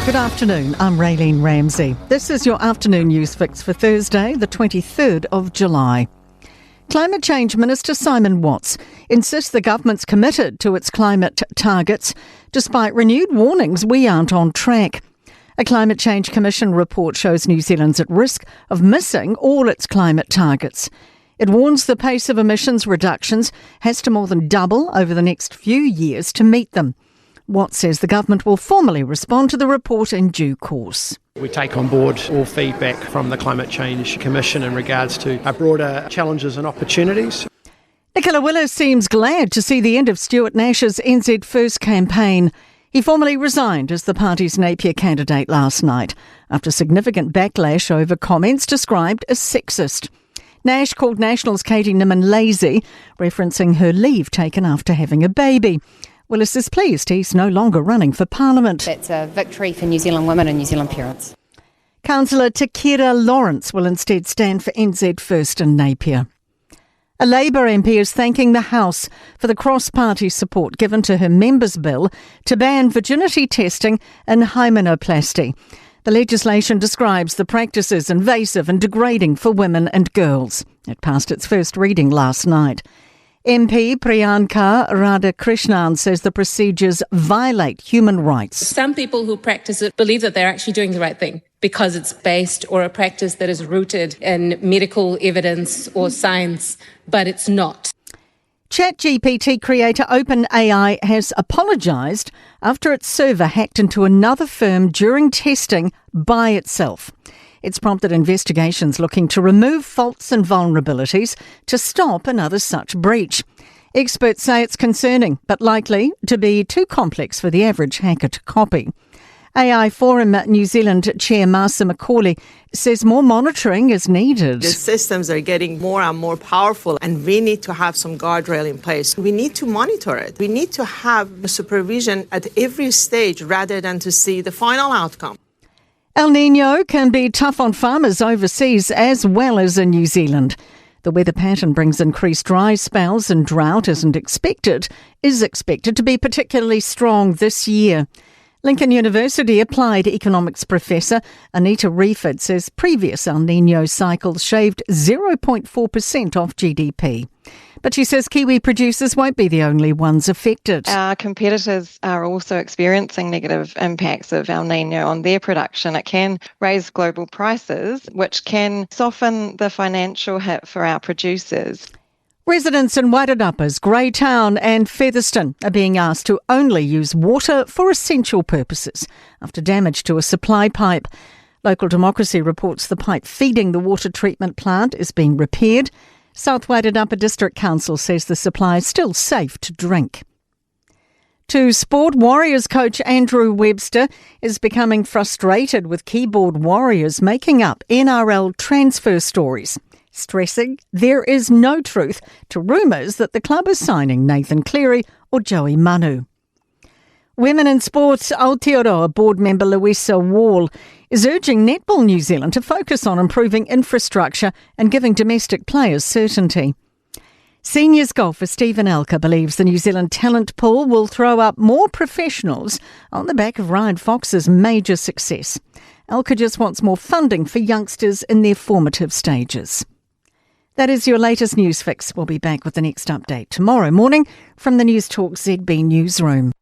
Good afternoon, I'm Raylene Ramsey. This is your afternoon news fix for Thursday, the 23rd of July. Climate Change Minister Simon Watts insists the government's committed to its climate targets, despite renewed warnings we aren't on track. A Climate Change Commission report shows New Zealand's at risk of missing all its climate targets. It warns the pace of emissions reductions has to more than double over the next few years to meet them. Watts says the government will formally respond to the report in due course. We take on board all feedback from the Climate Change Commission in regards to our broader challenges and opportunities. Nicola Willis seems glad to see the end of Stuart Nash's NZ First campaign. He formally resigned as the party's Napier candidate last night after significant backlash over comments described as sexist. Nash called National's Katie Nimmin lazy, referencing her leave taken after having a baby. Willis is pleased he's no longer running for Parliament. That's a victory for New Zealand women and New Zealand parents. Councillor Takira Lawrence will instead stand for NZ First in Napier. A Labour MP is thanking the House for the cross-party support given to her members' bill to ban virginity testing and hymenoplasty. The legislation describes the practice as invasive and degrading for women and girls. It passed its first reading last night. MP Priyanka Radhakrishnan says the procedures violate human rights. Some people who practice it believe that they're actually doing the right thing because it's based or a practice that is rooted in medical evidence or science, but it's not. ChatGPT creator OpenAI has apologised after its server hacked into another firm during testing by itself. It's prompted investigations looking to remove faults and vulnerabilities to stop another such breach. Experts say it's concerning, but likely to be too complex for the average hacker to copy. AI Forum New Zealand Chair Marcia McCauley says more monitoring is needed. The systems are getting more and more powerful, and we need to have some guardrail in place. We need to monitor it. We need to have supervision at every stage rather than to see the final outcome. El Niño can be tough on farmers overseas as well as in New Zealand. The weather pattern brings increased dry spells and drought is expected to be particularly strong this year. Lincoln University applied economics professor Anita Reiford says previous El Niño cycles shaved 0.4% off GDP. But she says Kiwi producers won't be the only ones affected. Our competitors are also experiencing negative impacts of El Niño on their production. It can raise global prices, which can soften the financial hit for our producers. Residents in Wairarapas, Greytown and Featherston are being asked to only use water for essential purposes after damage to a supply pipe. Local Democracy reports the pipe feeding the water treatment plant is being repaired. South Wairarapa District Council says the supply is still safe to drink. To sport, Warriors coach Andrew Webster is becoming frustrated with keyboard Warriors making up NRL transfer stories, stressing there is no truth to rumours that the club is signing Nathan Cleary or Joey Manu. Women in Sports Aotearoa board member Louisa Wall is urging Netball New Zealand to focus on improving infrastructure and giving domestic players certainty. Seniors golfer Stephen Elker believes the New Zealand talent pool will throw up more professionals on the back of Ryan Fox's major success. Elker just wants more funding for youngsters in their formative stages. That is your latest news fix. We'll be back with the next update tomorrow morning from the Newstalk ZB newsroom.